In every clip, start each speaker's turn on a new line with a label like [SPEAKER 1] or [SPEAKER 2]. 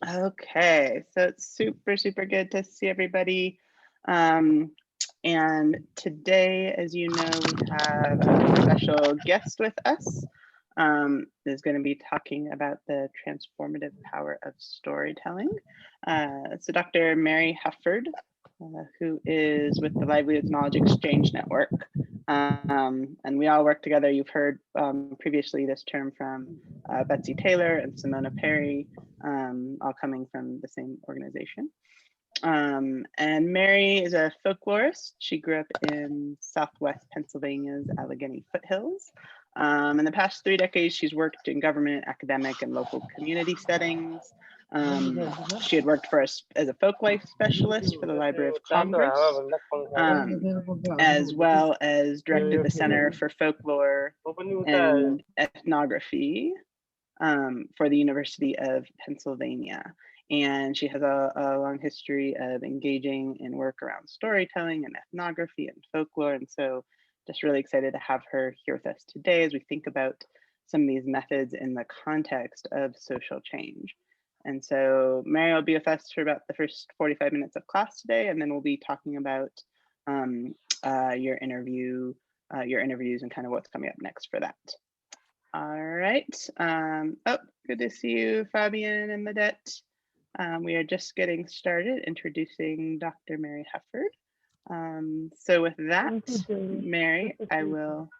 [SPEAKER 1] Okay, so it's super good to see everybody. And today, as you know, we have a special guest with us. Is going to be talking about the transformative power of storytelling. So Dr. Mary Hufford, who is with the Livelihoods Knowledge Exchange Network. And we all work together. You've heard previously this term from Betsy Taylor and Simona Perry, all coming from the same organization. And Mary is a folklorist. She grew up in Southwest Pennsylvania's Allegheny foothills. In the past 3 decades, she's worked in government, academic, and local community settings. She had worked as a folk life specialist for the Library of Congress, as well as directed the Center for Folklore and Ethnography for the University of Pennsylvania. And she has a long history of engaging in work around storytelling and ethnography and folklore. And so just really excited to have her here with us today as we think about some of these methods in the context of social change. And so Mary will be with us for about the first 45 minutes of class today, and then we'll be talking about your interviews and kind of what's coming up next for that. All right. Oh, good to see you, Fabian and Madette. We are just getting started introducing Dr. Mary Hufford. So with that, Mary, I will,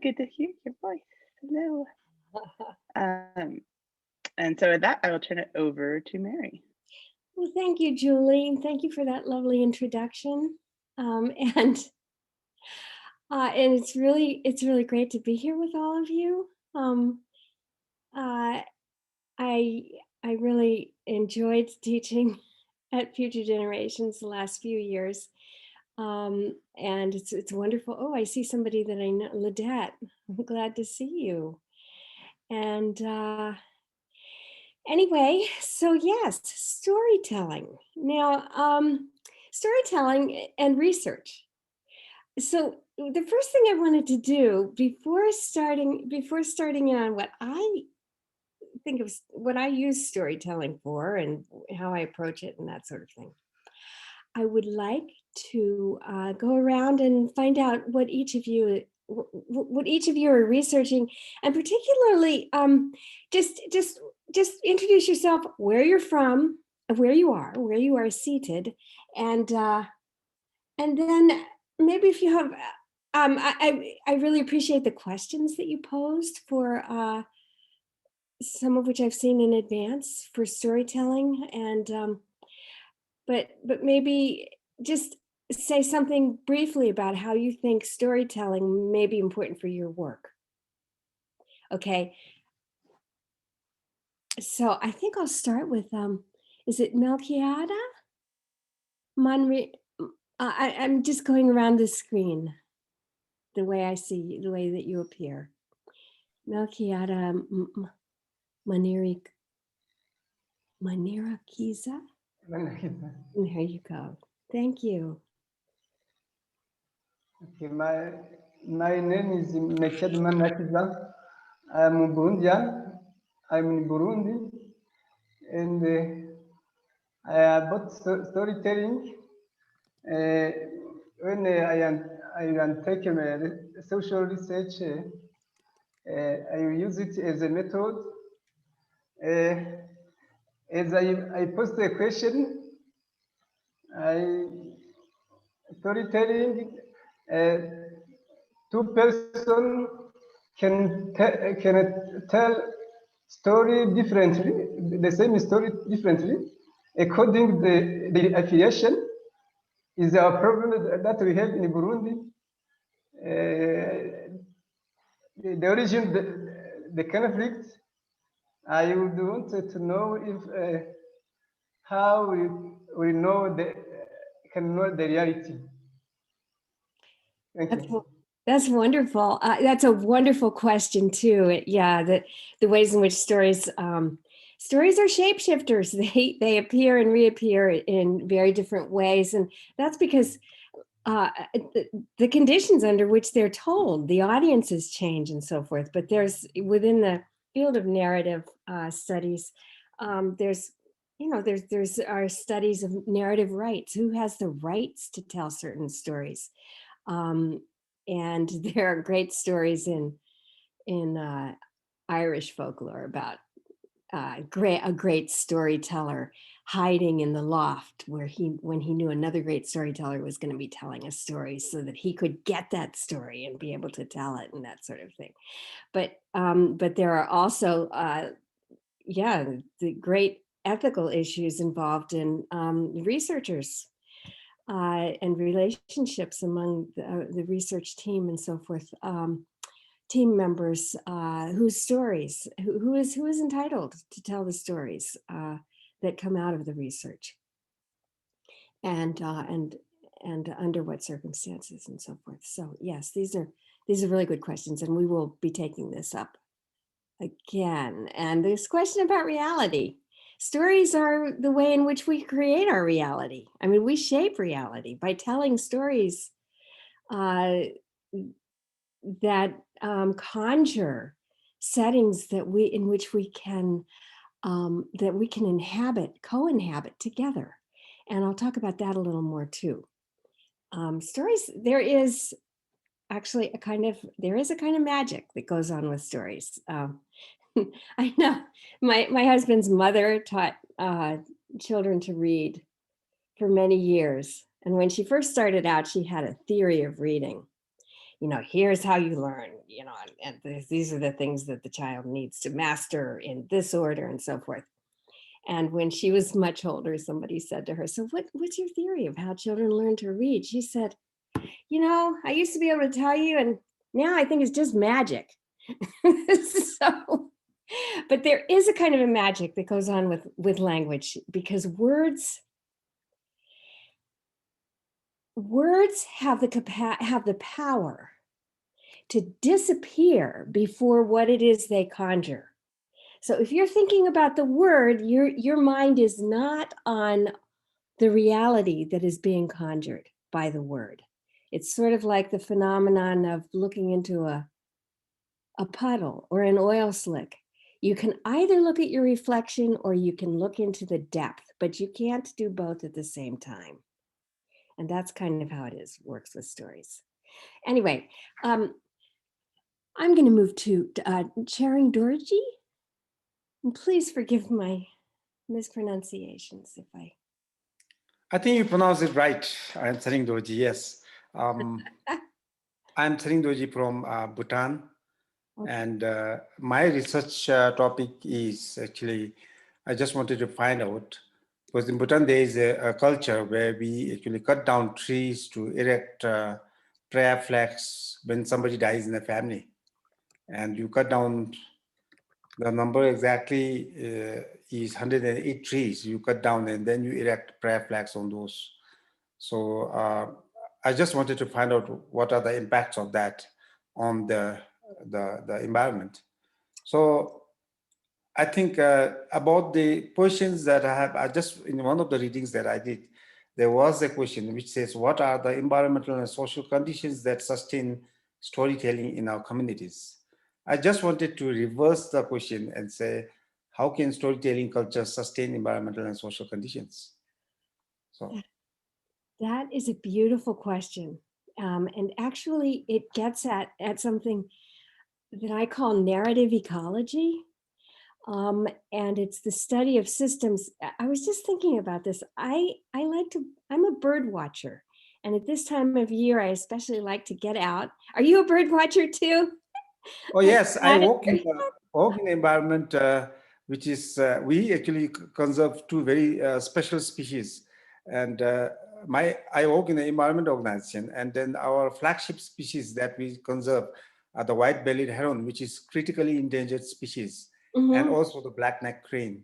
[SPEAKER 1] good to hear your voice. Hello. And so with that, I will turn it over to Mary.
[SPEAKER 2] Well, thank you, Julie. Thank you for that lovely introduction. And it's really great to be here with all of you. I really enjoyed teaching at Future Generations the last few years. And it's wonderful. Oh, I see somebody that I know, Ladette. I'm glad to see you. And anyway, so yes, storytelling. Now, storytelling and research. So the first thing I wanted to do before starting on what I think of, what I use storytelling for and how I approach it and that sort of thing, I would like to go around and find out what each of you are researching, and particularly just introduce yourself, where you're from, where you are seated, and then maybe if you have, I really appreciate the questions that you posed for some of which I've seen in advance for storytelling, and but maybe just say something briefly about how you think storytelling may be important for your work. Okay. So I think I'll start with, is it Melchiada? I'm just going around the screen, the way I see you, the way that you appear. Melchiada Manirakiza? There you go. Thank you.
[SPEAKER 3] Okay, my name is Melchiada Manirakiza. I'm Burundian. I'm in Burundi, and about storytelling. When I undertake social research, I use it as a method. As I post a question, storytelling, two persons can tell story differently, the same story differently, according to the affiliation. Is our problem that we have in Burundi. The origin, the conflict. I would want to know if how we know can know the reality. Thank you.
[SPEAKER 2] That's wonderful. That's a wonderful question too. Yeah, the ways in which stories are shapeshifters. They appear and reappear in very different ways, and that's because the conditions under which they're told, the audiences change and so forth. But there's within field of narrative studies, there's, there's our studies of narrative rights. Who has the rights to tell certain stories? Um, and there are great stories in Irish folklore about a great storyteller hiding in the loft where when he knew another great storyteller was going to be telling a story, so that he could get that story and be able to tell it, and that sort of thing. But there are also the great ethical issues involved in researchers and relationships among the research team and so forth. Team members whose stories, who is entitled to tell the stories that come out of the research, and under what circumstances and so forth. So yes, these are really good questions, and we will be taking this up again. And this question about reality. Stories are the way in which we create our reality. I mean, we shape reality by telling stories that conjure settings in which we can co-inhabit together. And I'll talk about that a little more too. Stories, there is actually a kind of magic that goes on with stories. I know my husband's mother taught children to read for many years. And when she first started out, she had a theory of reading. Here's how you learn, and these are the things that the child needs to master in this order and so forth. And when she was much older, somebody said to her, so what's your theory of how children learn to read? She said, I used to be able to tell you, and now I think it's just magic. So, but there is a kind of a magic that goes on with language, because words have the power to disappear before what it is they conjure. So if you're thinking about the word, your mind is not on the reality that is being conjured by the word. It's sort of like the phenomenon of looking into a puddle or an oil slick. You can either look at your reflection or you can look into the depth, but you can't do both at the same time. And that's kind of how it works with stories. Anyway, I'm going to move to Charing Dorji. And please forgive my mispronunciations if
[SPEAKER 4] I think you pronounce it right. I'm Charing Dorji, yes. I'm Charing Dorji from Bhutan. Okay. And my research topic is actually, I just wanted to find out, because in Bhutan there is a culture where we actually cut down trees to erect prayer flags when somebody dies in the family. And you cut down, the number exactly is 108 trees you cut down, and then you erect prayer flags on those. So I just wanted to find out what are the impacts of that on the environment. So I think about the questions that I just, in one of the readings that I did, there was a question which says, what are the environmental and social conditions that sustain storytelling in our communities? I just wanted to reverse the question and say, how can storytelling culture sustain environmental and social conditions? So
[SPEAKER 2] that is a beautiful question. And actually it gets at something that I call narrative ecology. And it's the study of systems. I was just thinking about this. I'm a bird watcher. And at this time of year, I especially like to get out. Are you a bird watcher too?
[SPEAKER 4] Oh yes, I work in the environment, which is, we actually conserve two very special species. And I work in the environment organization, and then our flagship species that we conserve are the white-bellied heron, which is critically endangered species, and also the black-necked crane.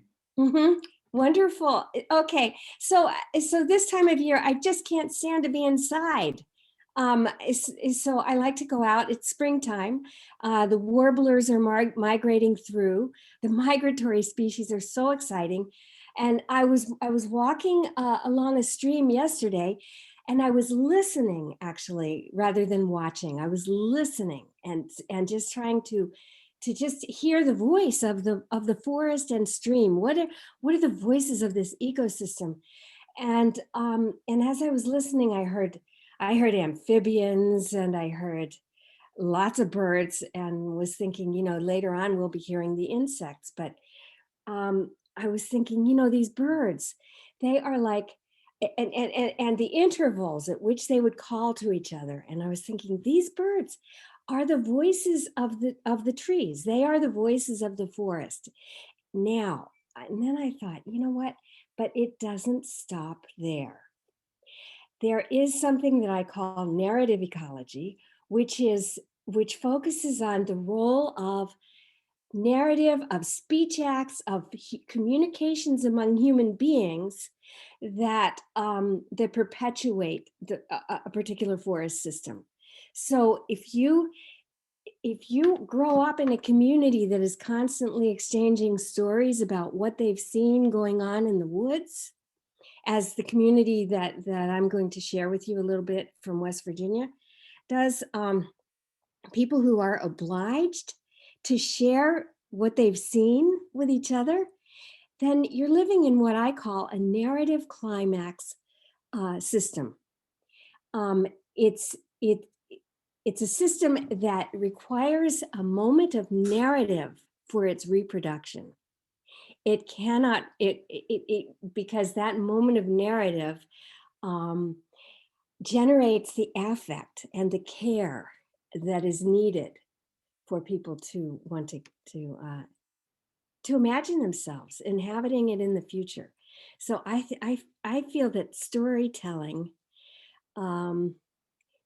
[SPEAKER 2] Wonderful. Okay, so this time of year, I just can't stand to be inside. So I like to go out. It's springtime. The warblers are migrating through. The migratory species are so exciting. And I was walking along a stream yesterday, and I was listening, actually, rather than watching. I was listening and just trying to to just hear the voice of the forest and stream. What are the voices of this ecosystem? And as I was listening, I heard amphibians, and I heard lots of birds, and was thinking, later on we'll be hearing the insects. But I was thinking, these birds, they are like, and the intervals at which they would call to each other. And I was thinking, these birds are the voices of the trees. They are the voices of the forest. Now, and then I thought, you know what? But it doesn't stop there. There is something that I call narrative ecology, which focuses on the role of narrative, of speech acts, of communications among human beings that that perpetuate a particular forest system. So if you grow up in a community that is constantly exchanging stories about what they've seen going on in the woods, as the community that I'm going to share with you a little bit from West Virginia does, people who are obliged to share what they've seen with each other, then you're living in what I call a narrative climax system. It's a system that requires a moment of narrative for its reproduction. It cannot, because that moment of narrative generates the affect and the care that is needed for people to want to imagine themselves inhabiting it in the future. So I feel that storytelling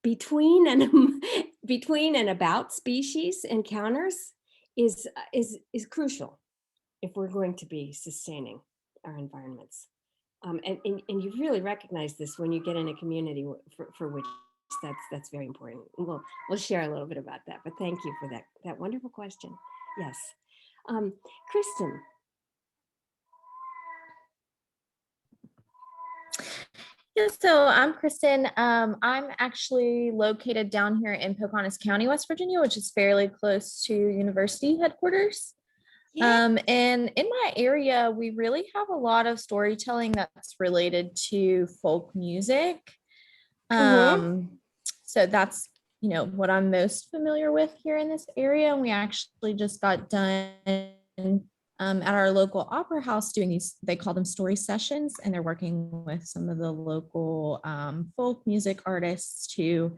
[SPEAKER 2] between and about species encounters is crucial if we're going to be sustaining our environments. And you really recognize this when you get in a community for which that's very important. We'll share a little bit about that, but thank you for that wonderful question. Yes. Kristen.
[SPEAKER 5] Yeah, so I'm Kristen. I'm actually located down here in Pocahontas County, West Virginia, which is fairly close to university headquarters. Yeah. And in my area, we really have a lot of storytelling that's related to folk music. So that's, what I'm most familiar with here in this area. And we actually just got done at our local opera house doing these, they call them story sessions, and they're working with some of the local folk music artists to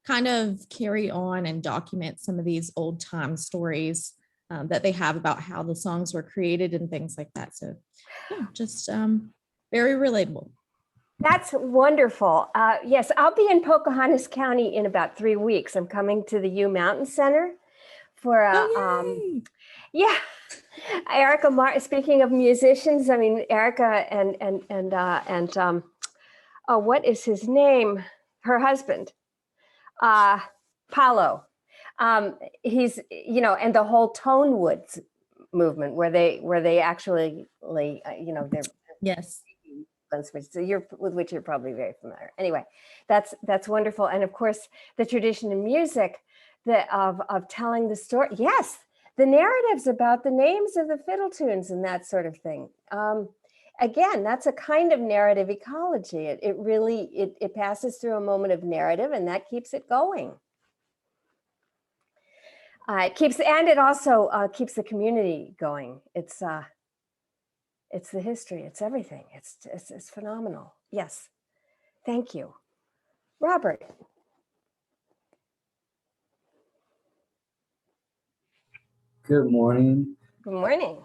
[SPEAKER 5] kind of carry on and document some of these old time stories that they have about how the songs were created and things like that. So yeah, just very relatable.
[SPEAKER 2] That's wonderful. Yes, I'll be in Pocahontas County in about 3 weeks. I'm coming to the U Mountain Center for yeah. Erica Martin, speaking of musicians, I mean, Erica and what is his name? Her husband, Paulo. He's, and the whole Tone Woods movement where they actually, they're
[SPEAKER 5] yes.
[SPEAKER 2] So with which you're probably very familiar. Anyway, that's wonderful. And of course, the tradition in music of telling the story. Yes, the narratives about the names of the fiddle tunes and that sort of thing. Again, that's a kind of narrative ecology. It really passes through a moment of narrative, and that keeps it going. It also keeps the community going. It's the history. It's everything. It's phenomenal. Yes, thank you, Robert.
[SPEAKER 6] Good morning.
[SPEAKER 2] Good morning.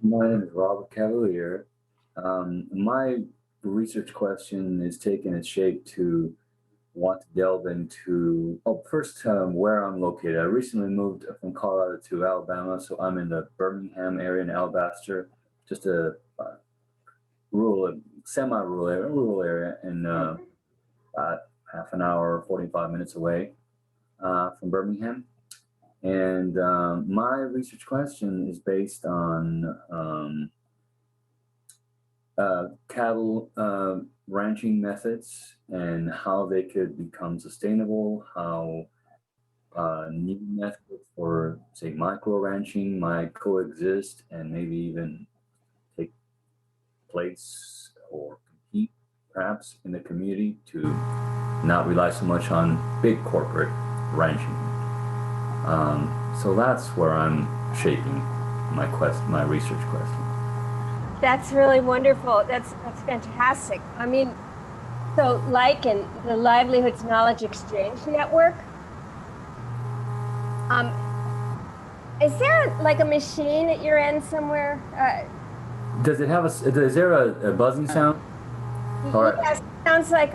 [SPEAKER 6] My name is Robert Cavalier. My research question is taking its shape to want to delve into, first, where I'm located. I recently moved from Colorado to Alabama, so I'm in the Birmingham area in Alabaster, just a rural, semi-rural area, and about half an hour, 45 minutes away from Birmingham. And my research question is based on cattle ranching methods and how they could become sustainable, how new method for, say, micro ranching might coexist and maybe even take place or compete perhaps in the community to not rely so much on big corporate ranching. So that's where I'm shaping my research question.
[SPEAKER 2] That's really wonderful. That's fantastic. I mean, so in the Livelihoods Knowledge Exchange Network, is there like a machine at your end somewhere?
[SPEAKER 6] Does it have is there a buzzing sound? Or,
[SPEAKER 2] yes, sounds like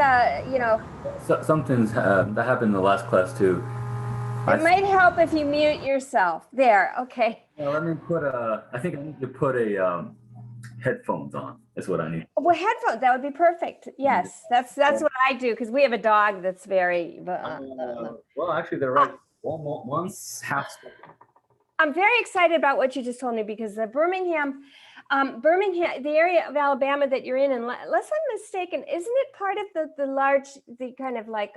[SPEAKER 6] something's that happened in the last class too.
[SPEAKER 2] It might help if you mute yourself. There, okay.
[SPEAKER 6] Yeah, let me put I think I need to put headphones on. Is what I need.
[SPEAKER 2] Well, headphones, that would be perfect. Yes, that's what I do because we have a dog that's very.
[SPEAKER 6] Well, actually, they're right. Once half.
[SPEAKER 2] I'm very excited about what you just told me because the Birmingham, the area of Alabama that you're in, unless I'm mistaken, isn't it part of the kind of like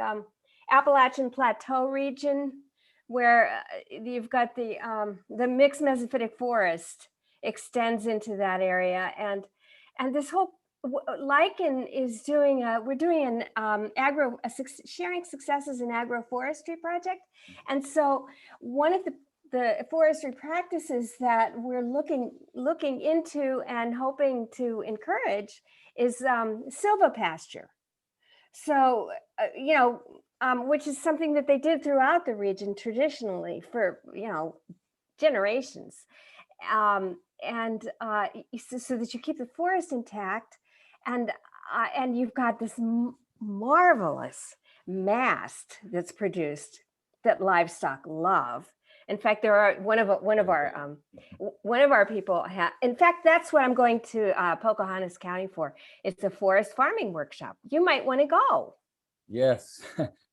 [SPEAKER 2] Appalachian Plateau region where you've got the mixed mesophytic forest extends into that area, and this whole Lichen is doing we're doing an sharing successes in agroforestry project, and so one of the forestry practices that we're looking into and hoping to encourage is silvopasture. So which is something that they did throughout the region traditionally for generations, and so that you keep the forest intact, and you've got this marvelous mast that's produced that livestock love. In fact, there are one of our people. In fact, that's what I'm going to Pocahontas County for. It's a forest farming workshop. You might want to go.
[SPEAKER 6] Yes,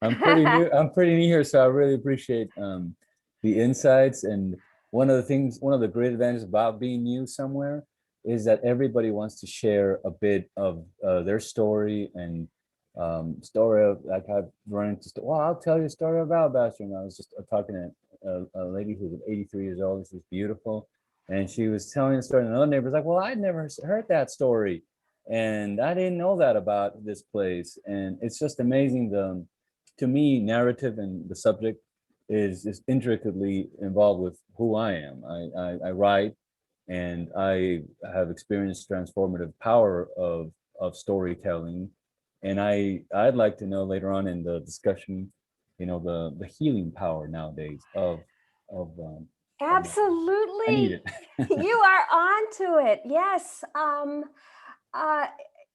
[SPEAKER 6] I'm pretty new. I'm pretty new here, so I really appreciate the insights. And one of the great advantages about being new somewhere is that everybody wants to share a bit of their story and story of, like, I've run into. Well, I'll tell you a story about Bastard. And I was just talking to a lady who's 83 years old. She's beautiful, and she was telling a story. And another neighbor's like, "Well, I'd never heard that story, and I didn't know that about this place." And it's just amazing. To me, narrative and the subject is intricately involved with who I am. I write, and I have experienced transformative power of storytelling. And I'd like to know later on in the discussion, the healing power nowadays of
[SPEAKER 2] Absolutely. You are onto it. Yes.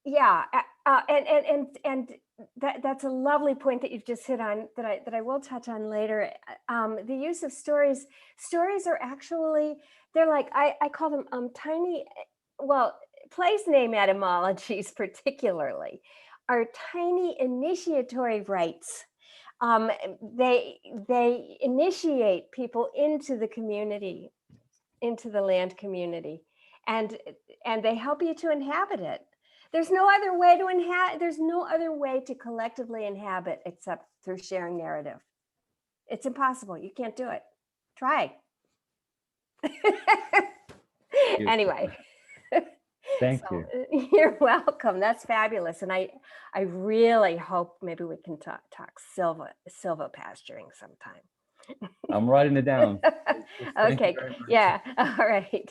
[SPEAKER 2] Yeah. And that's a lovely point that you've just hit on that I will touch on later. The use of stories. Stories are actually, they're like, I call them tiny, place name etymologies particularly are tiny initiatory rites. They initiate people into the community, into the land community, and they help you to inhabit it. There's no other way to inhabit. There's no other way to collectively inhabit except through sharing narrative. It's impossible. You can't do it. Try. Anyway.
[SPEAKER 6] Thank you.
[SPEAKER 2] You're welcome. That's fabulous. And I really hope maybe we can talk silvopasturing sometime.
[SPEAKER 6] I'm writing it down.
[SPEAKER 2] Okay. Yeah. All right.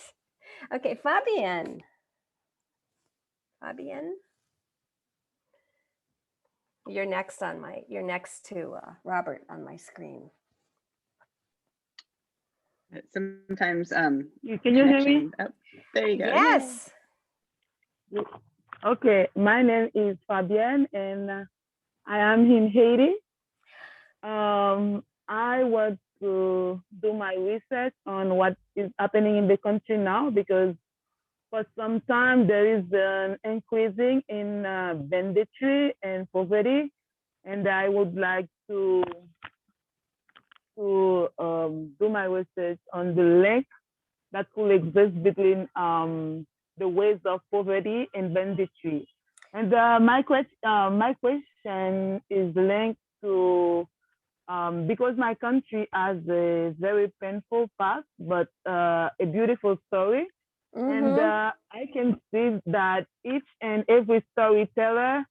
[SPEAKER 2] Okay, Fabienne. You're next to Robert on my screen.
[SPEAKER 1] Sometimes
[SPEAKER 7] can you hear me?
[SPEAKER 1] Oh, there you go.
[SPEAKER 2] Yes.
[SPEAKER 7] Okay, my name is Fabienne, and I am in Haiti. I want to do my research on what is happening in the country now, because for some time there is an increasing in banditry and poverty, and I would like to do my research on the link that could exist between the ways of poverty and banditry. And my question is linked to because my country has a very painful past, but a beautiful story. And I can see that each and every storyteller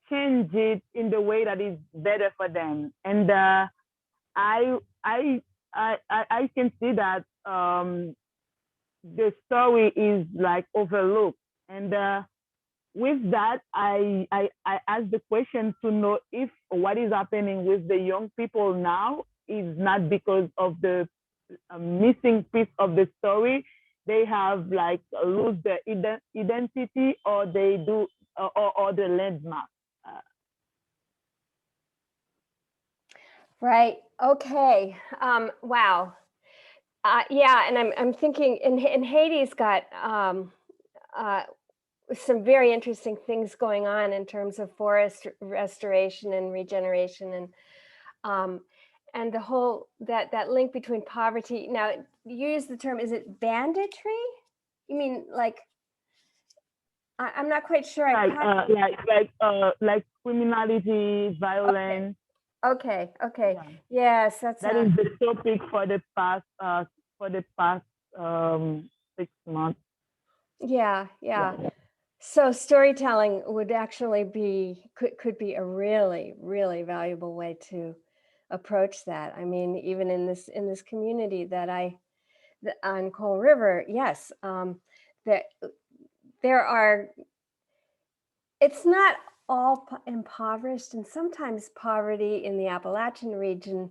[SPEAKER 7] change it in the way that is better for them. And I, I, I can see that the story is like overlooked. And with that, I asked the question to know if what is happening with the young people now is not because of the missing piece of the story. They have like lose their identity, or they do, or the landmark.
[SPEAKER 2] Right. Okay. Wow. Yeah, and I'm thinking, in Haiti's got some very interesting things going on in terms of forest restoration and regeneration, and the whole that link between poverty. Now, you use the term, is it banditry? You mean like, I'm not quite sure.
[SPEAKER 7] Like criminality, violence.
[SPEAKER 2] Okay.
[SPEAKER 7] Yeah.
[SPEAKER 2] Yes,
[SPEAKER 7] that is the topic for the past 6 months.
[SPEAKER 2] Yeah. So storytelling would actually could be a really, really valuable way to approach that. I mean, even in this community that on Coal River, yes, that there are. It's not all impoverished, and sometimes poverty in the Appalachian region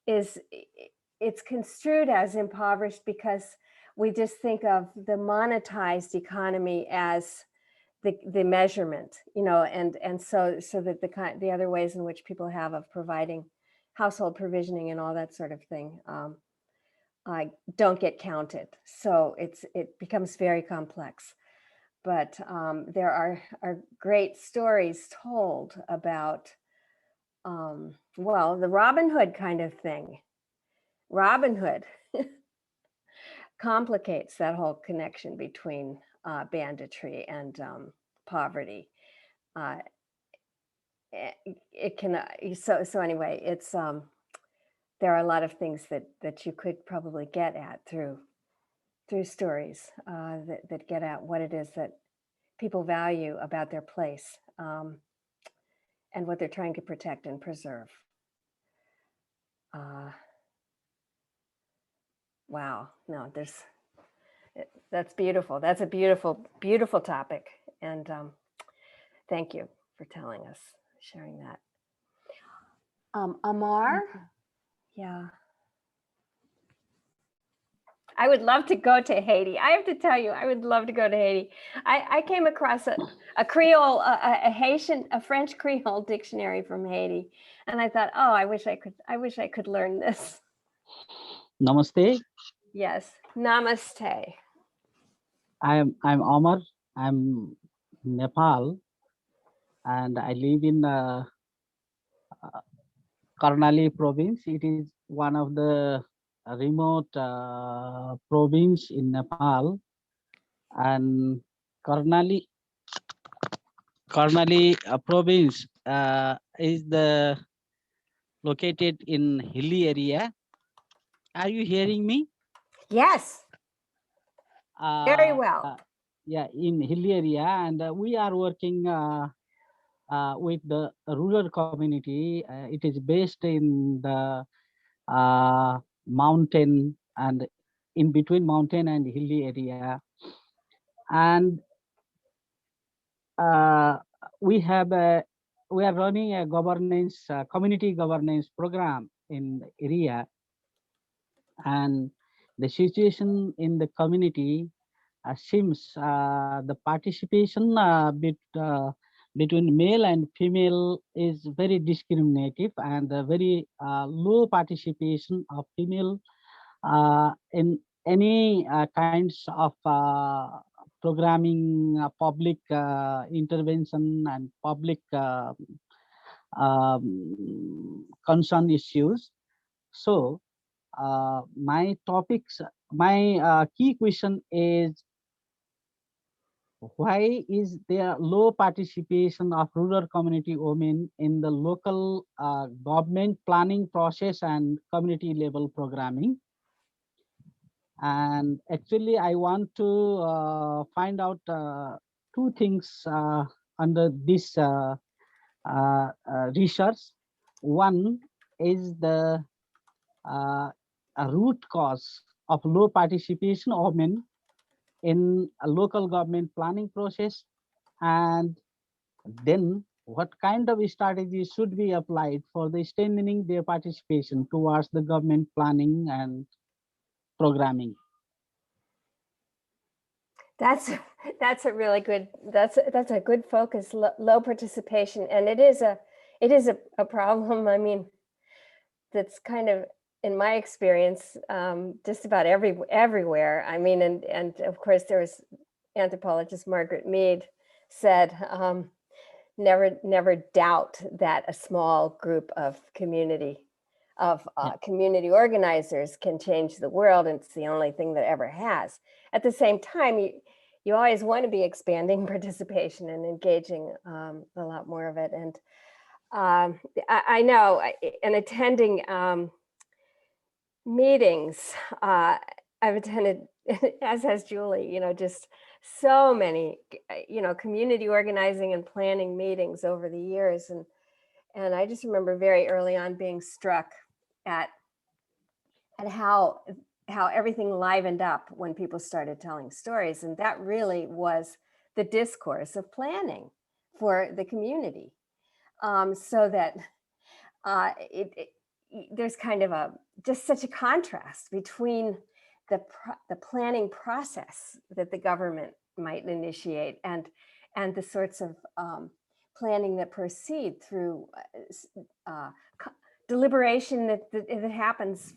[SPEAKER 2] it's construed as impoverished because we just think of the monetized economy as the measurement, and so that the other ways in which people have of providing household provisioning and all that sort of thing don't get counted. So it becomes very complex. But there are great stories told about, well, the Robin Hood kind of thing. Robin Hood complicates that whole connection between banditry and poverty. It can so anyway, it's there are a lot of things that you could probably get at through stories that get at what it is that people value about their place, and what they're trying to protect and preserve. Wow, no, that's beautiful. That's a beautiful, beautiful topic. And thank you for telling us, sharing that. Amar? Yeah. I would love to go to Haiti. I have to tell you, I would love to go to Haiti. I came across a Creole, a Haitian, a French Creole dictionary from Haiti. And I thought, oh, I wish I could learn this.
[SPEAKER 8] Namaste.
[SPEAKER 2] Yes, namaste.
[SPEAKER 8] I'm Omar. I'm Nepal, and I live in Karnali province. It is one of the remote province in Nepal, and Karnali province is located in hilly area. Are you hearing me?
[SPEAKER 2] Yes. Very well.
[SPEAKER 8] Yeah, in hilly area, and we are working with the rural community. It is based in the mountain and in between mountain and hilly area, and we are running a governance community governance program in the area, and the situation in the community seems the participation between male and female is very discriminative, and very low participation of female in any kinds of programming, public intervention, and public concern issues. So my key question is, why is there low participation of rural community women in the local government planning process and community level programming? And actually, I want to find out two things under this research. One is the a root cause of low participation of women in a local government planning process, and then what kind of strategies should be applied for the strengthening their participation towards the government planning and programming.
[SPEAKER 2] That's a really good, that's a good focus, low participation. And it is a problem. I mean, that's kind of, in my experience, just about everywhere. I mean, and of course there was anthropologist Margaret Mead said, never doubt that a small group of community organizers can change the world, and it's the only thing that ever has. At the same time, you always want to be expanding participation and engaging a lot more of it. And I know, in attending meetings, I've attended, as has Julie, just so many, community organizing and planning meetings over the years. And I just remember very early on being struck at how everything livened up when people started telling stories. And that really was the discourse of planning for the community. So that there's kind of just such a contrast between the planning process that the government might initiate and the sorts of planning that proceed through deliberation that happens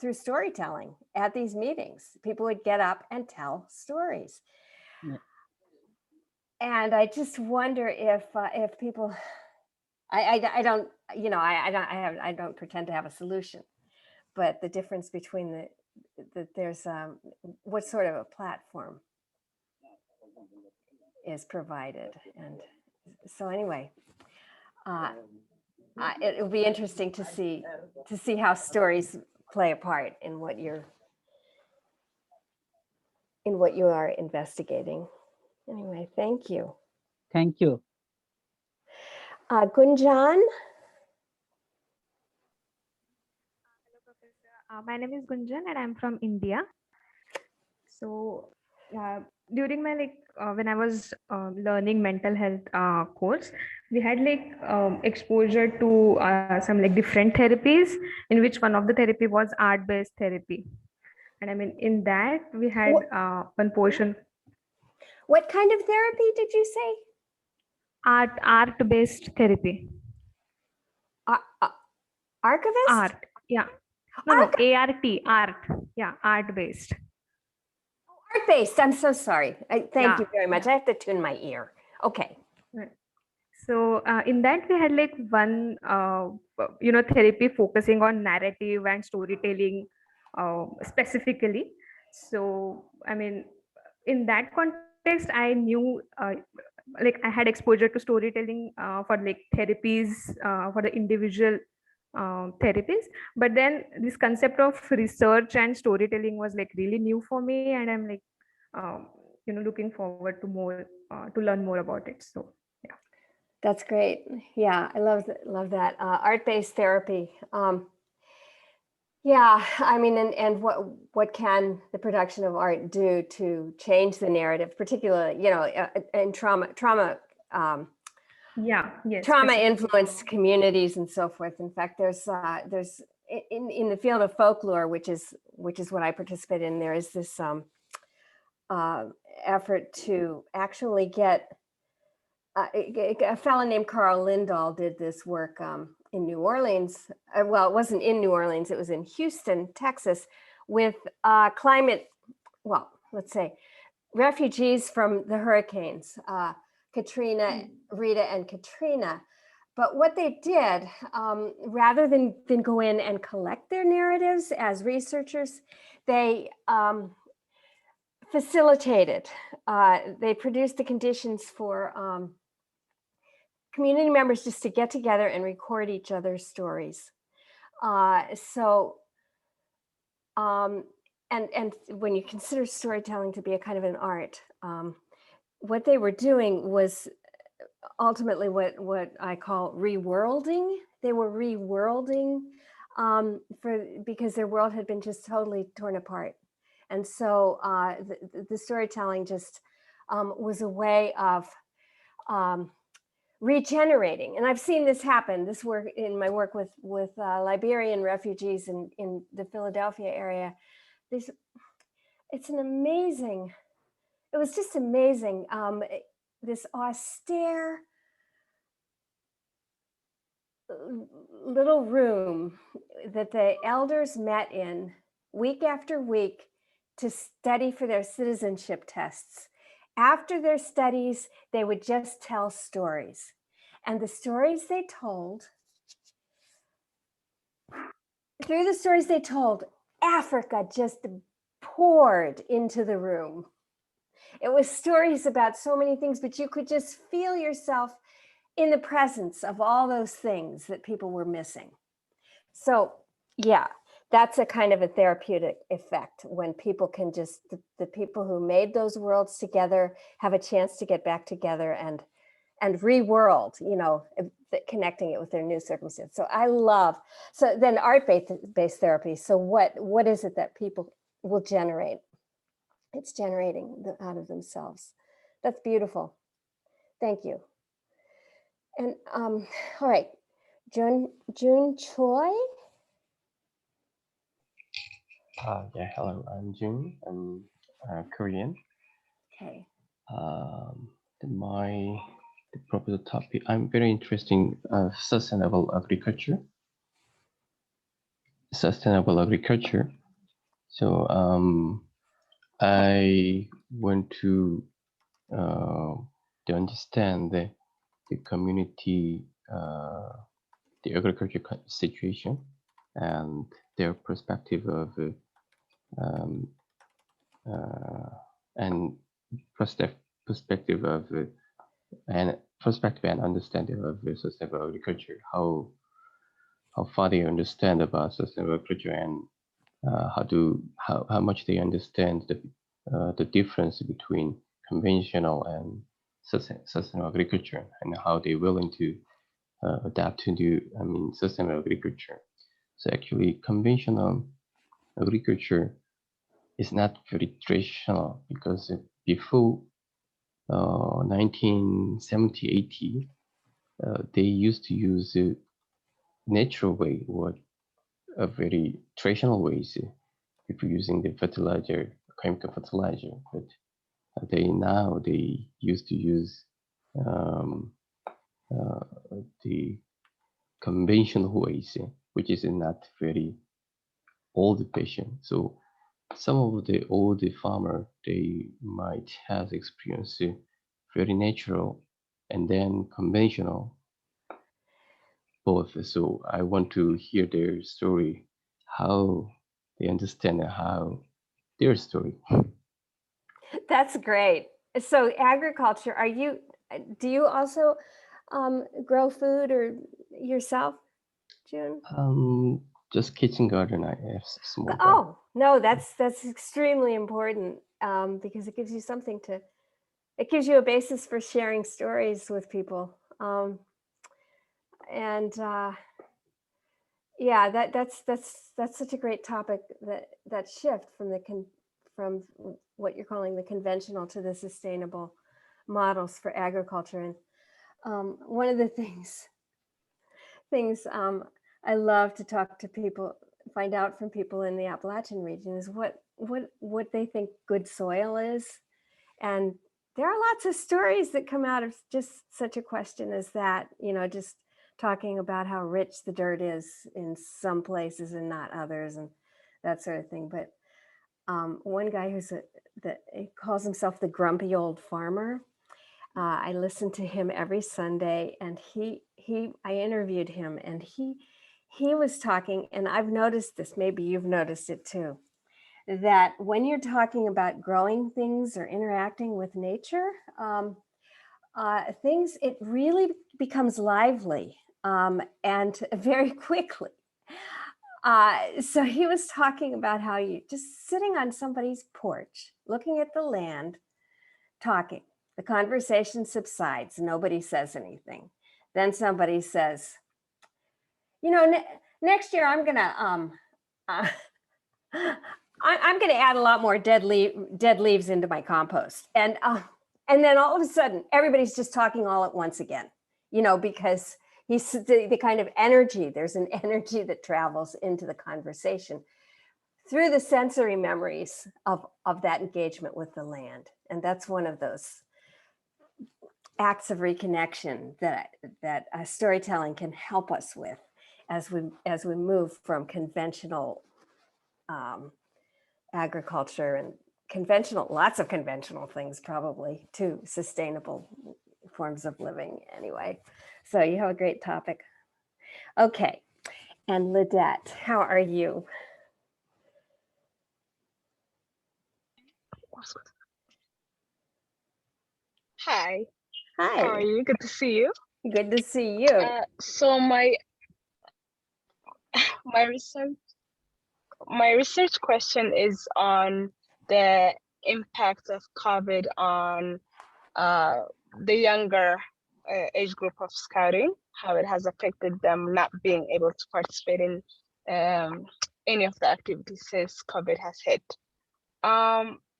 [SPEAKER 2] through storytelling at these meetings. People would get up and tell stories. Yeah. And I just wonder if people, I don't pretend to have a solution, but the difference between there's what sort of a platform is provided. And so anyway, it will be interesting to see how stories play a part in what you are investigating. Anyway, thank you.
[SPEAKER 8] Thank you.
[SPEAKER 2] Gunjan.
[SPEAKER 9] Hello, Professor. My name is Gunjan and I'm from India. So during my when I was learning mental health course, we had exposure to some different therapies, in which one of the therapy was art-based therapy. And I mean, in that we had one portion.
[SPEAKER 2] What kind of therapy did you say?
[SPEAKER 9] Art-based therapy.
[SPEAKER 2] Archivist?
[SPEAKER 9] Art, yeah. No, ART, art. Yeah, art-based.
[SPEAKER 2] Art-based, I'm so sorry. Thank you very much. I have to tune my ear. Okay.
[SPEAKER 9] Right. So in that we had one, therapy focusing on narrative and storytelling specifically. So, I mean, in that context, I knew I had exposure to storytelling for therapies for the individual therapies, but then this concept of research and storytelling was really new for me, and I'm looking forward to more to learn more about it. So yeah,
[SPEAKER 2] that's great. Yeah, I love that art-based therapy. Yeah, I mean, and what can the production of art do to change the narrative, particularly in trauma influenced communities and so forth. In fact, there's in the field of folklore, which is what I participate in, there is this effort to actually get a fellow named Carl Lindahl did this work in New Orleans. Well, it wasn't in New Orleans, it was in Houston, Texas, with let's say refugees from the hurricanes, Katrina, Rita, and Katrina. But what they did, rather than go in and collect their narratives as researchers, they facilitated. They produced the conditions for community members just to get together and record each other's stories. And when you consider storytelling to be a kind of an art, what they were doing was ultimately what I call reworlding. They were reworlding because their world had been just totally torn apart. And so the storytelling just was a way of regenerating. And I've seen this happen, this work in my work with Liberian refugees in the Philadelphia area. It's an amazing, it was just amazing. This austere little room that the elders met in week after week to study for their citizenship tests. After their studies, they would just tell stories. And the stories they told, through the stories they told, Africa just poured into the room. It was stories about so many things, but you could just feel yourself in the presence of all those things that people were missing. So yeah, that's a kind of a therapeutic effect when people can just, the people who made those worlds together have a chance to get back together and reworld, connecting it with their new circumstance. So I love, so then art-based therapy. So what is it that people will generate? It's generating out of themselves. That's beautiful. Thank you. And all right, Jun Choi.
[SPEAKER 10] Yeah, hello, I'm Jun. I'm Korean.
[SPEAKER 2] Okay.
[SPEAKER 10] The proposed topic, I'm very interested in sustainable agriculture. So I want to understand the community, the agriculture situation, and their perspective of perspective and understanding of sustainable agriculture. How far they understand about sustainable agriculture, and how much they understand the difference between conventional and sustainable agriculture, and how they're willing to adapt to sustainable agriculture. So actually, conventional agriculture is not very traditional, because before 1970-80, they used to use a natural way, or a very traditional ways, people using the fertilizer, chemical fertilizer. But they used to use the conventional ways, which is not very old fashioned. So some of the old farmer, they might have experienced very natural and then conventional both. So I want to hear their story, how they understand how their story.
[SPEAKER 2] That's great. So agriculture, do you also grow food or yourself, June?
[SPEAKER 10] Just kitchen garden. I have small garden.
[SPEAKER 2] Oh, no, that's extremely important because it gives you it gives you a basis for sharing stories with people. Yeah, that's such a great topic, that shift from what you're calling the conventional to the sustainable models for agriculture. And one of the things I love to talk to people, find out from people in the Appalachian region, is what they think good soil is. And there are lots of stories that come out of just such a question as that, just talking about how rich the dirt is in some places and not others, and that sort of thing. But one guy he calls himself the grumpy old farmer. I listen to him every Sunday, and I interviewed him, and he was talking, and I've noticed this, maybe you've noticed it too, that when you're talking about growing things or interacting with nature, it really becomes lively and very quickly. So he was talking about how you just sitting on somebody's porch, looking at the land, talking. The conversation subsides. Nobody says anything. Then somebody says, you know, next year I'm gonna I'm gonna add a lot more dead leaves into my compost, and then all of a sudden everybody's just talking all at once again, you know, because he's the kind of energy. There's an energy that travels into the conversation through the sensory memories of that engagement with the land, and that's one of those acts of reconnection that storytelling can help us with as we move from conventional agriculture and lots of conventional things probably, to sustainable forms of living anyway. So you have a great topic. Okay, and Lidette, how are you?
[SPEAKER 11] Hi.
[SPEAKER 2] Hi.
[SPEAKER 11] How are you? Good to see you.
[SPEAKER 2] Good to see you.
[SPEAKER 11] So my research question is on the impact of COVID on the younger age group of scouting, how it has affected them not being able to participate in any of the activities since COVID has hit.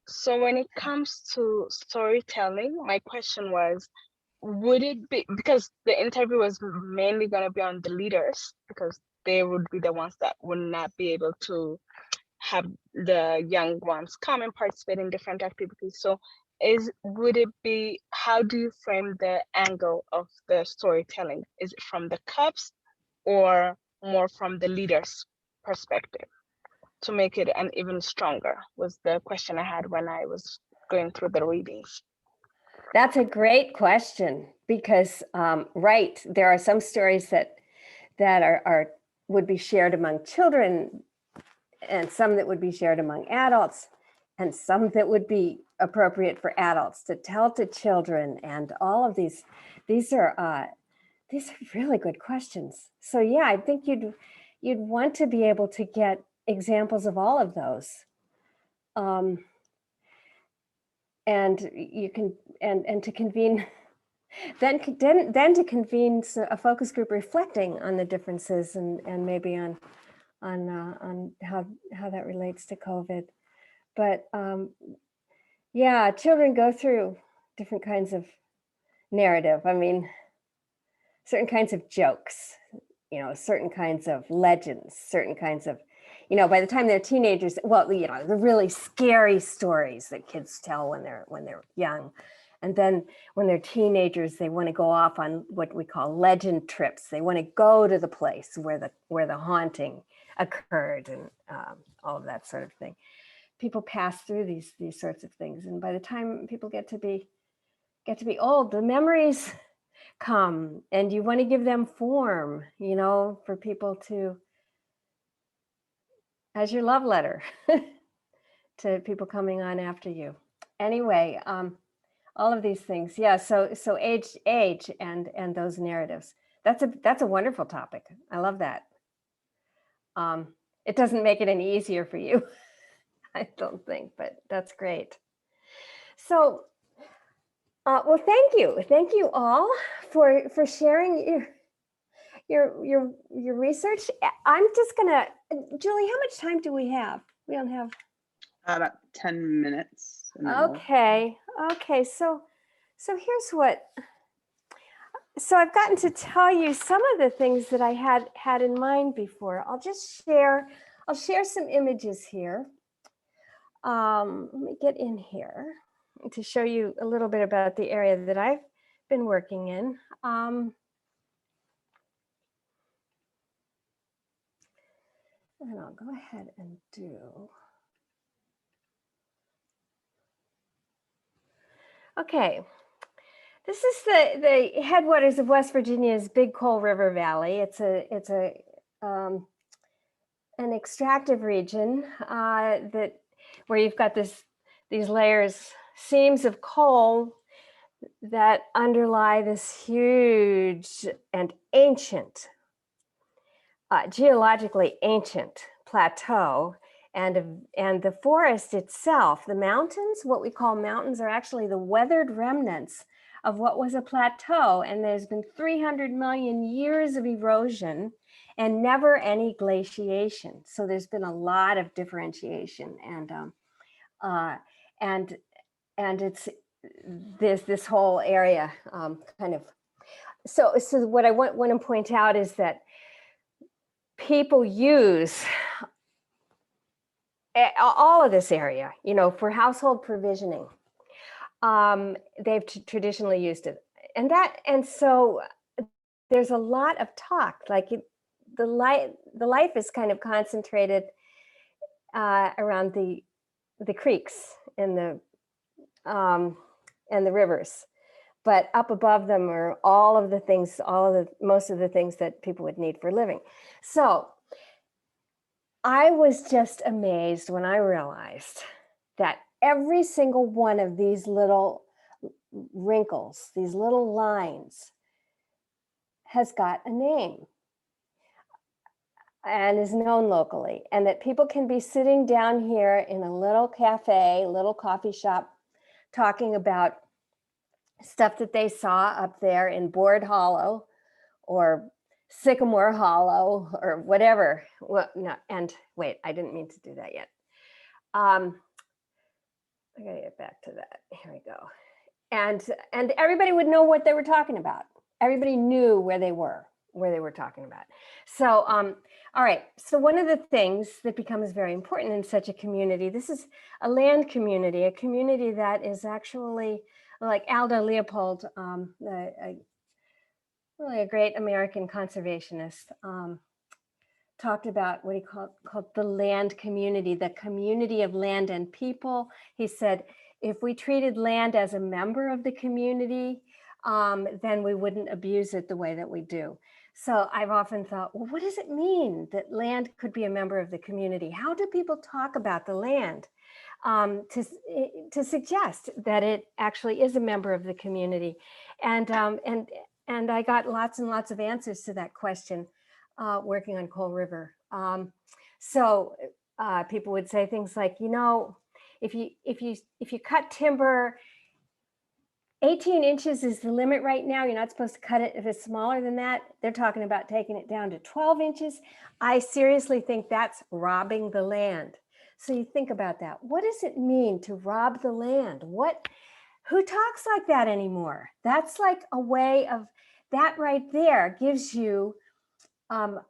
[SPEAKER 11] So when it comes to storytelling, my question was, would it be, because the interview was mainly going to be on the leaders, because they would be the ones that would not be able to have the young ones come and participate in different activities. So would it be, how do you frame the angle of the storytelling? Is it from the cubs or more from the leaders' perspective, to make it an even stronger, was the question I had when I was going through the readings.
[SPEAKER 2] That's a great question, because right, there are some stories that are would be shared among children, and some that would be shared among adults, and some that would be appropriate for adults to tell to children, and all of these are really good questions. So yeah, I think you'd want to be able to get examples of all of those. And you can, and to convene, then to convene a focus group reflecting on the differences and maybe on how that relates to COVID. But yeah, children go through different kinds of narrative. I mean, certain kinds of jokes, you know, certain kinds of legends, certain kinds of, you know, by the time they're teenagers, well, you know, the really scary stories that kids tell when they're young. And then when they're teenagers, they want to go off on what we call legend trips. They want to go to the place where the haunting occurred, and all of that sort of thing. People pass through these sorts of things, and by the time people get to be old, the memories come, and you want to give them form, you know, for people to, as your love letter to people coming on after you. Anyway, all of these things, yeah. So age and those narratives. That's a wonderful topic. I love that. It doesn't make it any easier for you, I don't think, but that's great. So, well, thank you all for sharing your research. I'm just gonna, Julie, how much time do we have? We don't have
[SPEAKER 1] about 10 minutes.
[SPEAKER 2] Okay. So here's what. So I've gotten to tell you some of the things that I had in mind before. I'll share some images here. Let me get in here to show you a little bit about the area that I've been working in. And I'll go ahead and do. Okay. This is the headwaters of West Virginia's Big Coal River Valley. It's an extractive region that where you've got these layers, seams of coal that underlie this huge and ancient, geologically ancient plateau. And the forest itself, the mountains, what we call mountains, are actually the weathered remnants of what was a plateau. And there's been 300 million years of erosion and never any glaciation. So there's been a lot of differentiation, and it's this whole area kind of. So what I want to point out is that people use all of this area, you know, for household provisioning. They've traditionally used it, and so there's a lot of talk. Like the life is kind of concentrated around the creeks and the rivers, but up above them are all of the things, most of the things that people would need for living. So I was just amazed when I realized that every single one of these little wrinkles, these little lines, has got a name and is known locally, and that people can be sitting down here in a little cafe, little coffee shop, talking about stuff that they saw up there in Board Hollow or Sycamore Hollow or whatever. Well, no, and wait, I didn't mean to do that yet. I gotta get back to that. Here we go. And everybody would know what they were talking about. Everybody knew where they were talking about. So, all right. So one of the things that becomes very important in such a community, this is a land community, a community that is actually, like Aldo Leopold, really a great American conservationist, talked about what he called the land community, the community of land and people. He said, if we treated land as a member of the community, then we wouldn't abuse it the way that we do. So I've often thought, well, what does it mean that land could be a member of the community? How do people talk about the land to suggest that it actually is a member of the community? And I got lots and lots of answers to that question working on Coal River. So people would say things like, you know, if you cut timber, 18 inches is the limit right now. You're not supposed to cut it if it's smaller than that. They're talking about taking it down to 12 inches. I seriously think that's robbing the land. So you think about that. What does it mean to rob the land? Who talks like that anymore? That's like a way of, that right there gives you an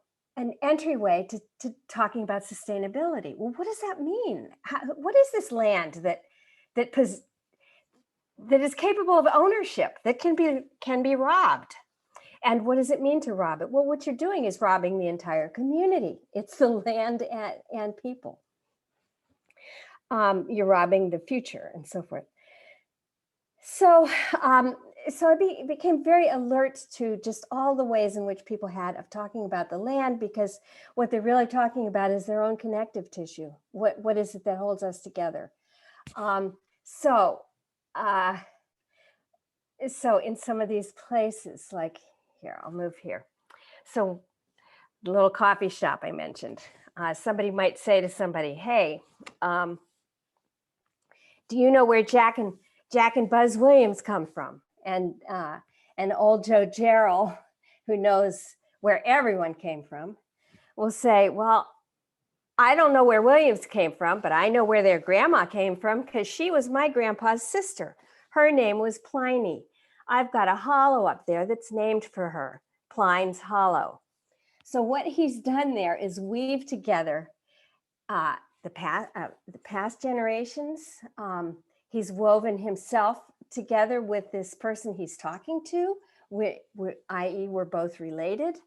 [SPEAKER 2] entryway to talking about sustainability. Well, what does that mean? What is this land that is capable of ownership, that can be robbed? And what does it mean to rob it? Well, what you're doing is robbing the entire community. It's the land and people. You're robbing the future and so forth. So, so I became very alert to just all the ways in which people had of talking about the land, because what they're really talking about is their own connective tissue. What is it that holds us together? So in some of these places, like here, I'll move here. So the little coffee shop I mentioned, somebody might say to somebody, hey, do you know where Jack and Buzz Williams come from? And old Joe Jarrell, who knows where everyone came from, will say, well, I don't know where Williams came from, but I know where their grandma came from, because she was my grandpa's sister. Her name was Pliny. I've got a hollow up there that's named for her, Pline's Hollow. So what he's done there is weave together the past generations. He's woven himself together with this person he's talking to, i.e. we're both related.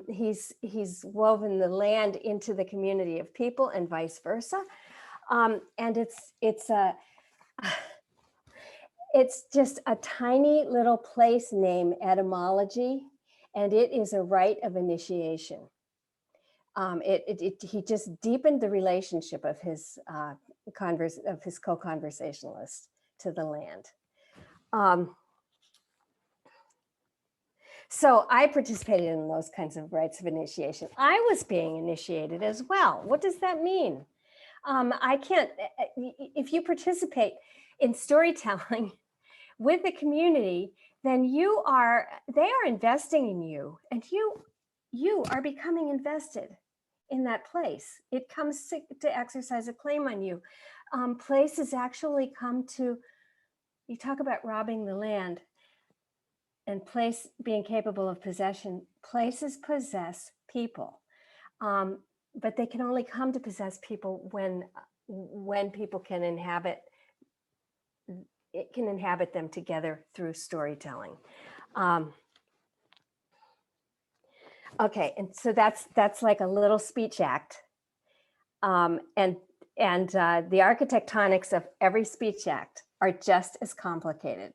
[SPEAKER 2] He's woven the land into the community of people and vice versa. And it's just a tiny little place name etymology, and it is a rite of initiation. He just deepened the relationship of his co-conversationalist to the land. So I participated in those kinds of rites of initiation. I was being initiated as well. What does that mean? I can't, if you participate in storytelling with the community, then they are investing in you, and you are becoming invested in that place. It comes to exercise a claim on you. Places actually come to, you talk about robbing the land and place being capable of possession. Places possess people, but they can only come to possess people when people can inhabit them together through storytelling. Okay, and so that's like a little speech act, and the architectonics of every speech act are just as complicated.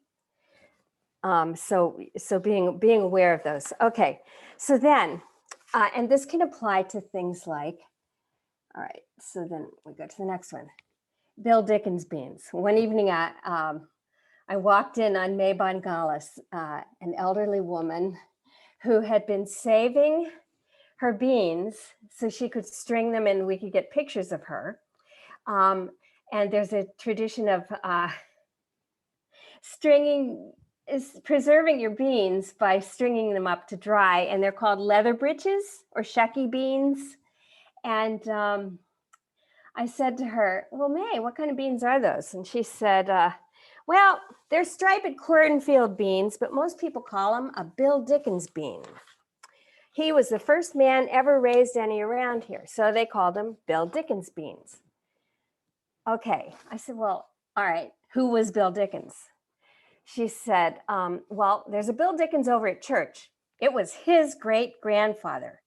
[SPEAKER 2] So being aware of those. Okay, so then, and this can apply to things like, all right, so then we go to the next one. Bill Dickens beans. One evening I walked in on May Bongalis, an elderly woman who had been saving her beans so she could string them and we could get pictures of her. And there's a tradition of preserving your beans by stringing them up to dry, and they're called leather breeches or shucky beans. And I said to her, well, May, what kind of beans are those? And she said, well, they're striped cornfield beans, but most people call them a Bill Dickens bean. He was the first man ever raised any around here, so they called him Bill Dickens beans. Okay, I said, well, all right, who was Bill Dickens? She said, well, there's a Bill Dickens over at church. It was his great-grandfather.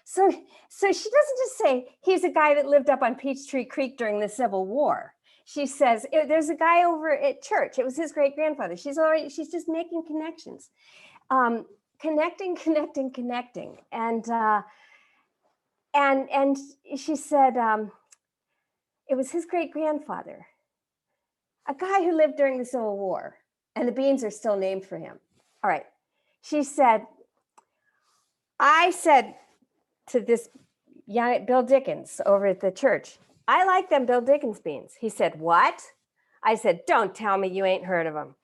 [SPEAKER 2] So she doesn't just say he's a guy that lived up on Peachtree Creek during the Civil War. She says there's a guy over at church. It was his great-grandfather. She's just making connections, connecting. And she said it was his great-grandfather, a guy who lived during the Civil War, and the beans are still named for him. All right. She said, I said to this young Bill Dickens over at the church, I like them Bill Dickens beans. He said, what? I said, don't tell me you ain't heard of them.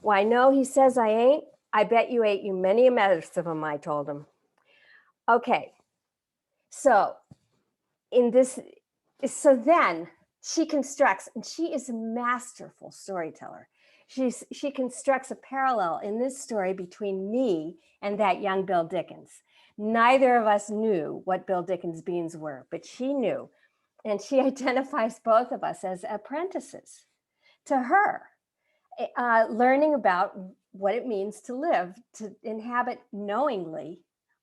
[SPEAKER 2] Why, no, he says I ain't. I bet you ate you many a mess of them, I told him. Okay, so then she constructs, and she is a masterful storyteller. She constructs a parallel in this story between me and that young Bill Dickens. Neither of us knew what Bill Dickens' beans were, but she knew. And she identifies both of us as apprentices to her, learning about what it means to live, to inhabit knowingly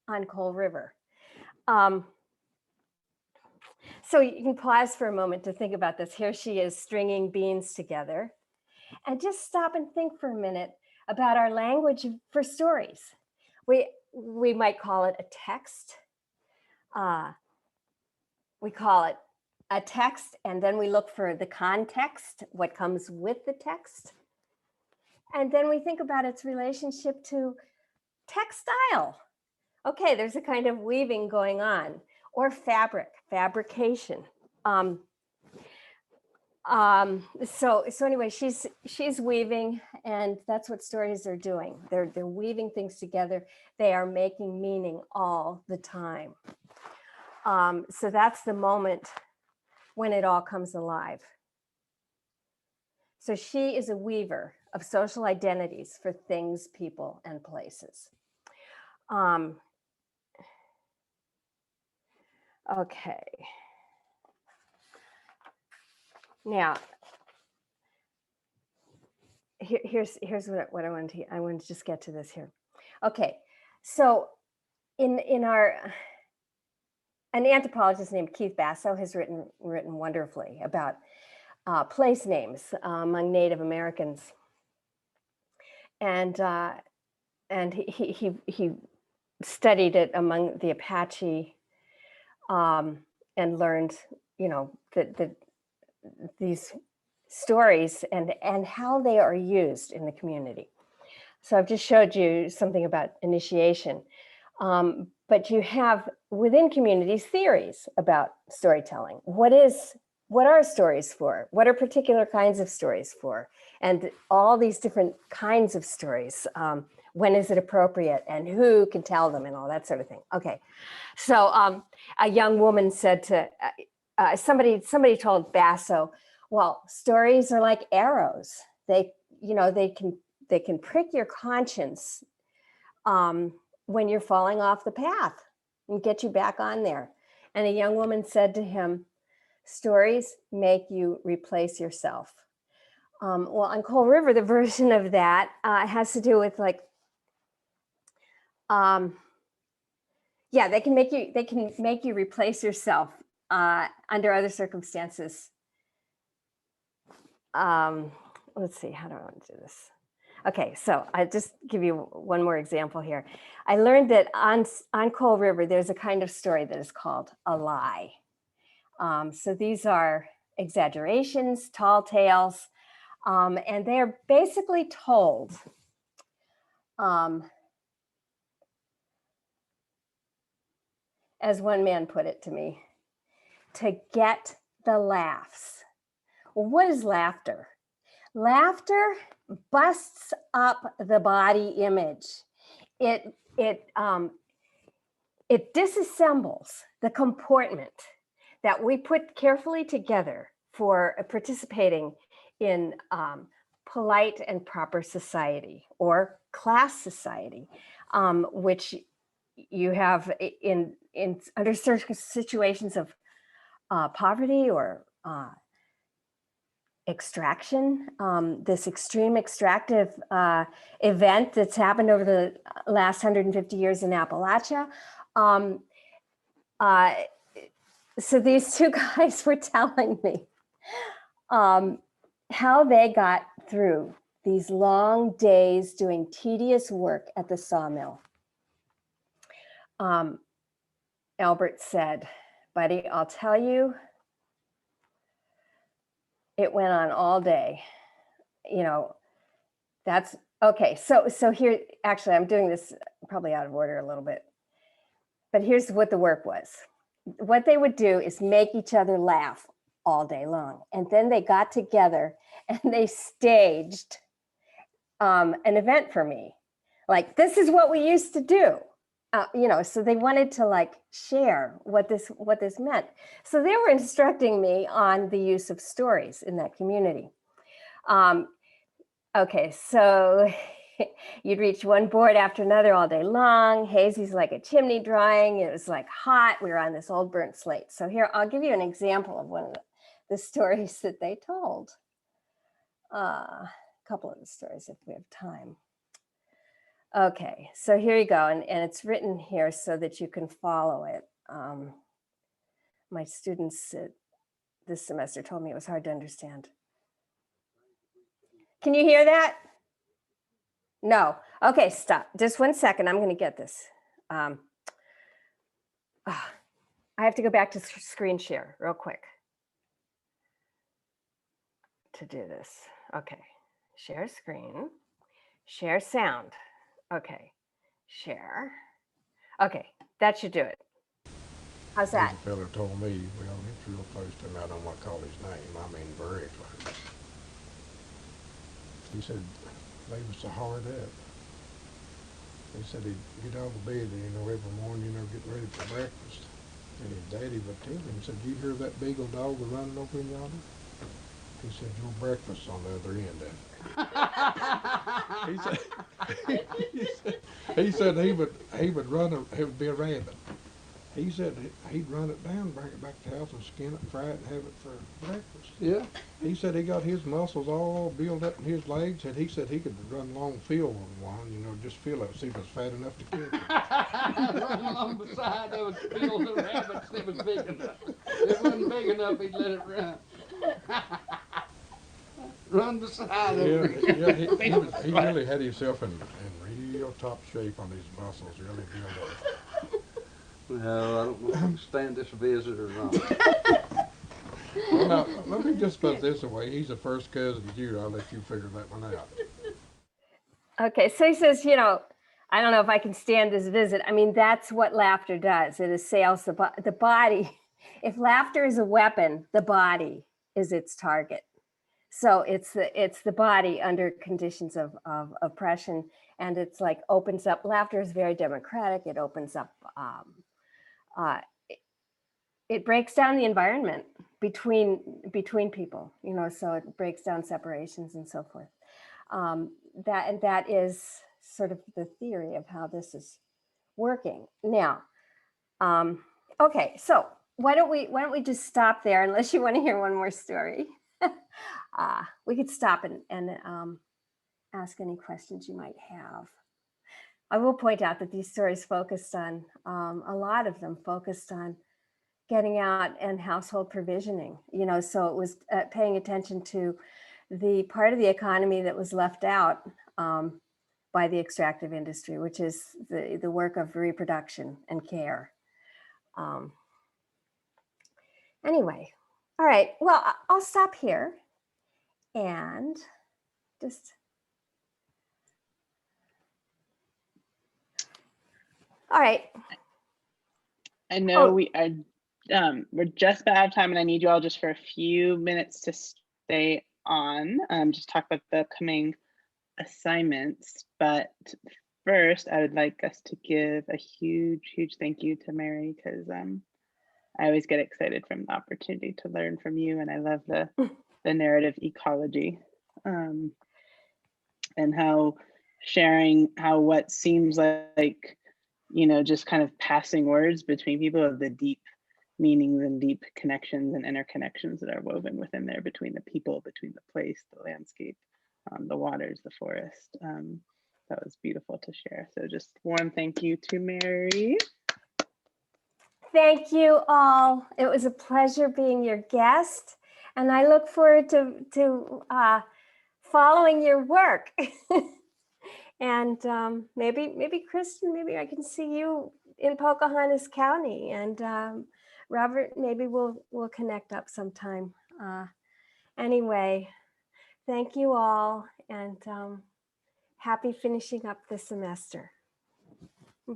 [SPEAKER 2] on Coal River. So you can pause for a moment to think about this. Here she is stringing beans together. And just stop and think for a minute about our language for stories. We might call it a text. We call it a text, and then we look for the context, what comes with the text. And then we think about its relationship to textile. Okay, there's a kind of weaving going on, or fabrication. So anyway, she's weaving, and that's what stories are doing. They're weaving things together. They are making meaning all the time. So that's the moment when it all comes alive. So she is a weaver of social identities for things, people, and places. Okay. Now, here's what I wanted to. I want to just get to this here. Okay, so in an anthropologist named Keith Basso has written wonderfully about place names among Native Americans, and he studied it among the Apache, and learned, that these stories and how they are used in the community. So I've just showed you something about initiation, but you have within communities theories about storytelling. What are stories for? What are particular kinds of stories for? And all these different kinds of stories. When is it appropriate and who can tell them and all that sort of thing. Okay, so a young woman said to somebody told Basso, well, stories are like arrows. They can prick your conscience when you're falling off the path and get you back on there. And a young woman said to him, stories make you replace yourself. Well, on Coal River, the version of that has to do with like, they can make you replace yourself under other circumstances. Let's see, how do I want to do this? Okay, so I just give you one more example here. I learned that on Coal River, there's a kind of story that is called a lie. So these are exaggerations, tall tales, and they're basically told as one man put it to me, to get the laughs. Well, what is laughter? Laughter busts up the body image. It disassembles the comportment that we put carefully together for participating in polite and proper society or class society, which you have in under certain situations of poverty or extraction, this extreme extractive event that's happened over the last 150 years in Appalachia. So these two guys were telling me how they got through these long days doing tedious work at the sawmill. Albert said, buddy, I'll tell you, it went on all day. You know, that's okay. So here, actually, I'm doing this probably out of order a little bit, but here's what the work was. What they would do is make each other laugh all day long. And then they got together and they staged an event for me. Like, this is what we used to do. You know, so they wanted to like share what this meant. So they were instructing me on the use of stories in that community. Okay, so you'd reach one board after another all day long. Hazy's like a chimney drying. It was like hot. We were on this old burnt slate. So here, I'll give you an example of one of the stories that they told. A couple of the stories if we have time. Okay, so here you go, and it's written here so that you can follow it. My students this semester told me it was hard to understand. Can you hear that? No. Okay, stop. Just 1 second. I'm going to get this. I have to go back to screen share real quick to do this. Okay, share screen, share sound. Okay, share. Okay, that should do it. How's that?
[SPEAKER 12] The fella told me, well, it's real close to me. I don't want to call his name. I mean, very close. He said they was so hard up. He said he'd get out of bed, you know, every morning, you know, getting ready for breakfast. And his daddy would tell him, he said, you hear that beagle dog running over in yonder? He said, your breakfast's on the other end of it. he said he would run, it would be a rabbit. He said he'd run it down, bring it back to the house and skin it, fry it, and have it for breakfast. Yeah. He said he got his muscles all built up in his legs, and he said he could run long field on one, you know, just feel it, see if it was fat enough to kill it. Run along beside there was field of rabbits that was big enough. If it wasn't big enough, he'd let it run. Run beside it. Yeah, he really had himself in real top shape on his muscles, really built up.
[SPEAKER 13] Well, I don't understand this visit or not.
[SPEAKER 12] Well, now, let me just put it this away. He's a first cousin to you. I'll let you figure that one out.
[SPEAKER 2] Okay, so he says, I don't know if I can stand this visit. I mean, that's what laughter does. It assails the body. If laughter is a weapon, the body is its target. So it's the body under conditions of oppression, and it's like opens up. Laughter is very democratic. It opens up. It breaks down the environment between people. So it breaks down separations and so forth. That is sort of the theory of how this is working now. Okay, so why don't we just stop there, unless you want to hear one more story. We could stop and ask any questions you might have. I will point out that these stories focused on, a lot of them focused on getting out and household provisioning, so it was paying attention to the part of the economy that was left out by the extractive industry, which is the work of reproduction and care. Anyway, all right, well, I'll stop here and just, all right.
[SPEAKER 1] I know we are, we're just about out of time, and I need you all just for a few minutes to stay on, just talk about the upcoming assignments. But first, I would like us to give a huge, huge thank you to Mary, because I always get excited from the opportunity to learn from you, and I love the narrative ecology, and how sharing how what seems like, just kind of passing words between people of the deep meanings and deep connections and interconnections that are woven within there between the people, between the place, the landscape, the waters, the forest. That was beautiful to share. So just one thank you to Mary.
[SPEAKER 2] Thank you all. It was a pleasure being your guest, and I look forward to following your work. And maybe Kristen, maybe I can see you in Pocahontas County, and Robert, maybe we'll connect up sometime. Anyway, thank you all, and happy finishing up the semester.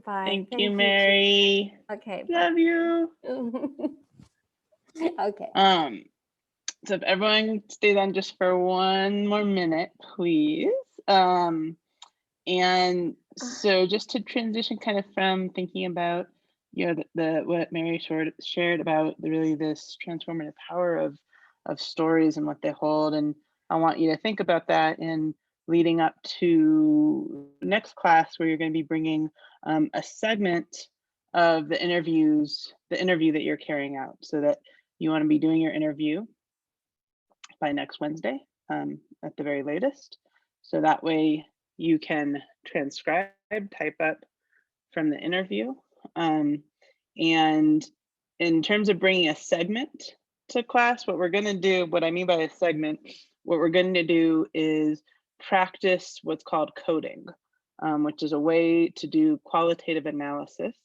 [SPEAKER 2] Bye.
[SPEAKER 1] Thank you, Mary.
[SPEAKER 2] Okay.
[SPEAKER 1] Love you.
[SPEAKER 2] Okay.
[SPEAKER 1] So if everyone stays on just for one more minute, please. And so just to transition kind of from thinking about, the what Mary shared about really this transformative power of stories and what they hold. And I want you to think about that in leading up to next class, where you're going to be bringing a segment of the interview that you're carrying out, so that you want to be doing your interview by next Wednesday at the very latest. So that way you can transcribe, type up from the interview. And in terms of bringing a segment to class, what I mean by a segment, what we're going to do is practice what's called coding, which is a way to do qualitative analysis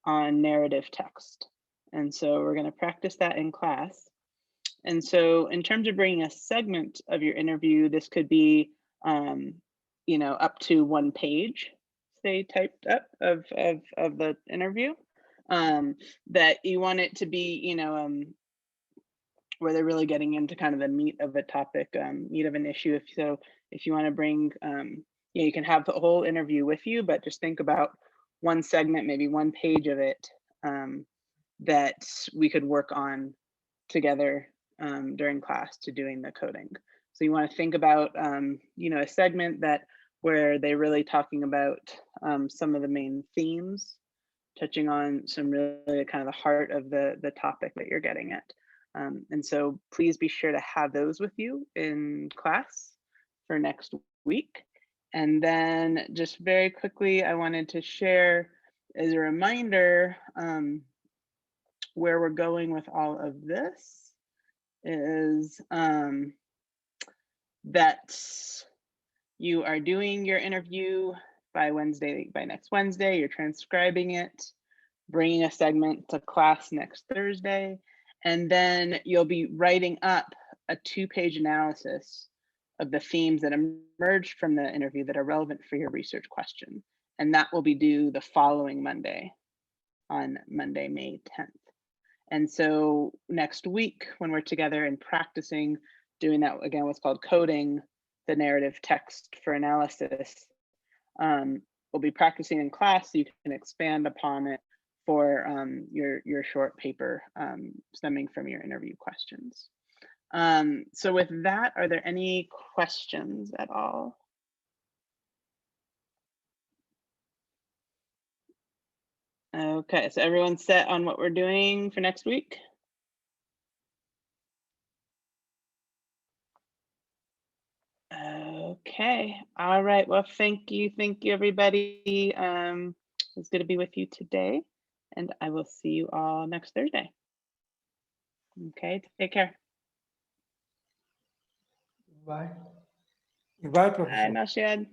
[SPEAKER 1] on narrative text. And so we're going to practice that in class. And so in terms of bringing a segment of your interview, this could be, up to 1 page, say, typed up of the interview, that you want it to be, where they're really getting into kind of the meat of a topic, meat of an issue. If you want to bring, you can have the whole interview with you, but just think about one segment, maybe 1 page of it, that we could work on together during class to doing the coding. So you want to think about, a segment where they're really talking about some of the main themes, touching on some really kind of the heart of the topic that you're getting at. And so please be sure to have those with you in class for next week. And then just very quickly, I wanted to share as a reminder, where we're going with all of this is that you are doing your interview by next Wednesday, you're transcribing it, bringing a segment to class next Thursday, And then you'll be writing up a 2-page analysis of the themes that emerged from the interview that are relevant for your research question. And that will be due the following Monday, on Monday, May 10th. And so next week, when we're together and practicing doing that, again, what's called coding the narrative text for analysis, we'll be practicing in class so you can expand upon it for your short paper stemming from your interview questions. So with that, are there any questions at all? Okay, so everyone's set on what we're doing for next week? Okay, all right, well, thank you everybody. It's good to be with you today, and I will see you all next Thursday. Okay, take care.
[SPEAKER 3] Bye.
[SPEAKER 4] Goodbye,
[SPEAKER 1] Bye,
[SPEAKER 4] Professor.
[SPEAKER 1] Melchiad.